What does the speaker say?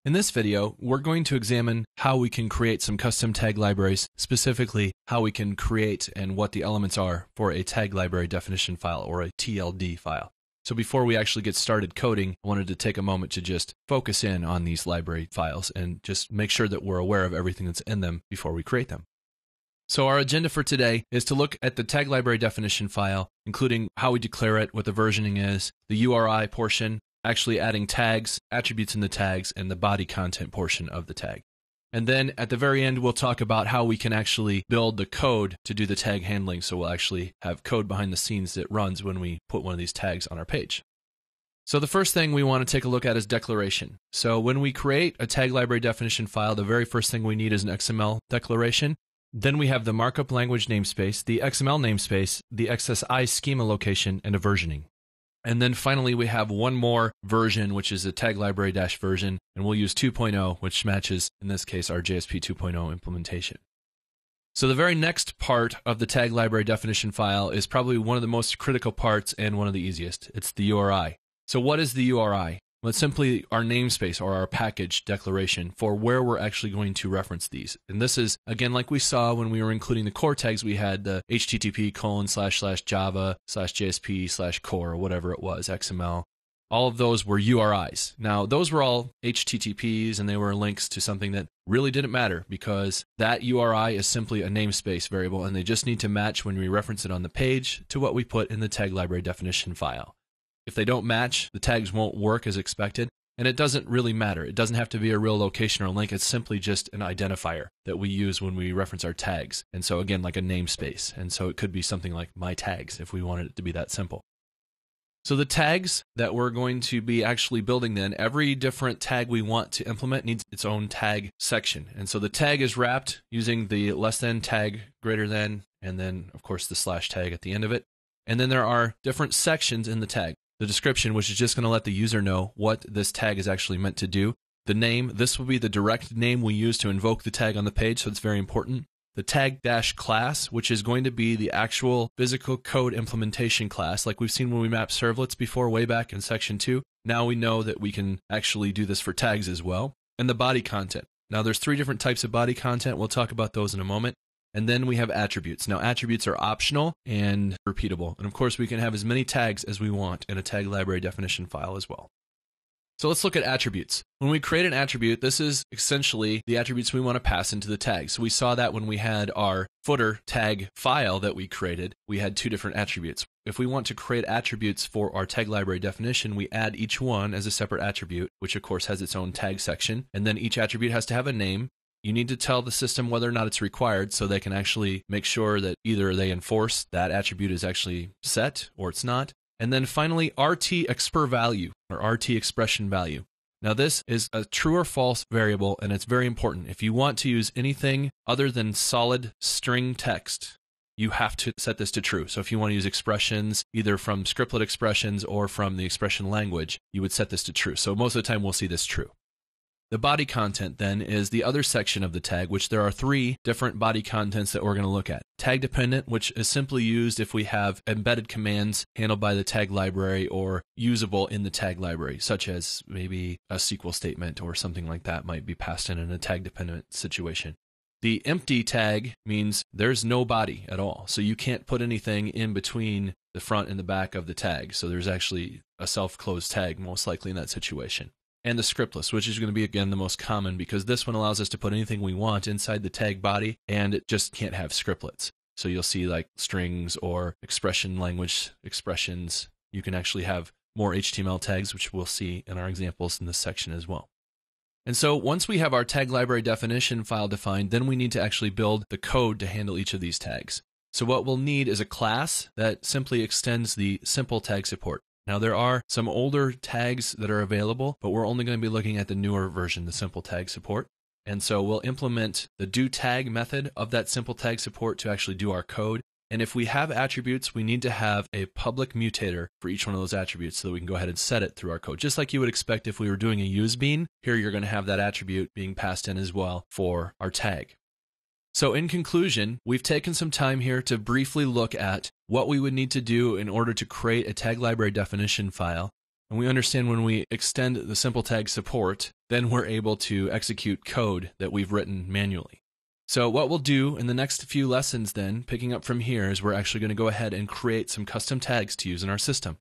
In this video, we're going to examine how we can create some custom tag libraries, specifically how we can create and what the elements are for a tag library definition file or a TLD file. So before we actually get started coding, I wanted to take a moment to just focus in on these library files and just make sure that we're aware of everything that's in them before we create them. So our agenda for today is to look at the tag library definition file, including how we declare it, what the versioning is, the URI portion, actually adding tags, attributes in the tags, and the body content portion of the tag. And then at the very end, we'll talk about how we can actually build the code to do the tag handling. So we'll actually have code behind the scenes that runs when we put one of these tags on our page. So the first thing we want to take a look at is declaration. So when we create a tag library definition file, the very first thing we need is an XML declaration. Then we have the markup language namespace, the XML namespace, the XSI schema location, and a versioning. And then finally, we have one more version, which is a tag library version, and we'll use 2.0, which matches, in this case, our JSP 2.0 implementation. So the very next part of the tag library definition file is probably one of the most critical parts and one of the easiest. It's the URI. So what is the URI? Well, it's simply our namespace or our package declaration for where we're actually going to reference these. And this is, again, like we saw when we were including the core tags, we had the http://java/JSP/core or whatever it was, XML. All of those were URIs. Now, those were all HTTPs and they were links to something that really didn't matter because that URI is simply a namespace variable and they just need to match when we reference it on the page to what we put in the tag library definition file. If they don't match, the tags won't work as expected, and it doesn't really matter. It doesn't have to be a real location or a link. It's simply just an identifier that we use when we reference our tags. And so again, like a namespace. And so it could be something like my tags if we wanted it to be that simple. So the tags that we're going to be actually building then, every different tag we want to implement needs its own tag section. And so the tag is wrapped using the less than tag, greater than, and then of course the slash tag at the end of it. And then there are different sections in the tag. The description, which is just going to let the user know what this tag is actually meant to do. The name, this will be the direct name we use to invoke the tag on the page, so it's very important. The tag-class, which is going to be the actual physical code implementation class, like we've seen when we mapped servlets before, way back in section 2. Now we know that we can actually do this for tags as well. And the body content. Now there's 3 different types of body content. We'll talk about those in a moment. And then we have attributes. Now, attributes are optional and repeatable. And of course, we can have as many tags as we want in a tag library definition file as well. So let's look at attributes. When we create an attribute, this is essentially the attributes we want to pass into the tag. So we saw that when we had our footer tag file that we created, we had 2 different attributes. If we want to create attributes for our tag library definition, we add each one as a separate attribute, which of course has its own tag section. And then each attribute has to have a name. You need to tell the system whether or not it's required so they can actually make sure that either they enforce that attribute is actually set or it's not. And then finally, RT_EXPR value or RT expression value. Now this is a true or false variable and it's very important. If you want to use anything other than solid string text, you have to set this to true. So if you want to use expressions, either from scriptlet expressions or from the expression language, you would set this to true. So most of the time we'll see this true. The body content then is the other section of the tag, which there are 3 different body contents that we're going to look at. Tag dependent, which is simply used if we have embedded commands handled by the tag library or usable in the tag library, such as maybe a SQL statement or something like that might be passed in a tag dependent situation. The empty tag means there's no body at all. So you can't put anything in between the front and the back of the tag. So there's actually a self-closed tag most likely in that situation. And the scriptless, which is going to be, again, the most common because this one allows us to put anything we want inside the tag body and it just can't have scriptlets. So you'll see like strings or expression language expressions. You can actually have more HTML tags, which we'll see in our examples in this section as well. And so once we have our tag library definition file defined, then we need to actually build the code to handle each of these tags. So what we'll need is a class that simply extends the simple tag support. Now, there are some older tags that are available, but we're only going to be looking at the newer version, the simple tag support. And so we'll implement the doTag method of that simple tag support to actually do our code. And if we have attributes, we need to have a public mutator for each one of those attributes so that we can go ahead and set it through our code. Just like you would expect if we were doing a useBean, here you're going to have that attribute being passed in as well for our tag. So in conclusion, we've taken some time here to briefly look at what we would need to do in order to create a tag library definition file. And we understand when we extend the simple tag support, then we're able to execute code that we've written manually. So what we'll do in the next few lessons then, picking up from here, is we're actually going to go ahead and create some custom tags to use in our system.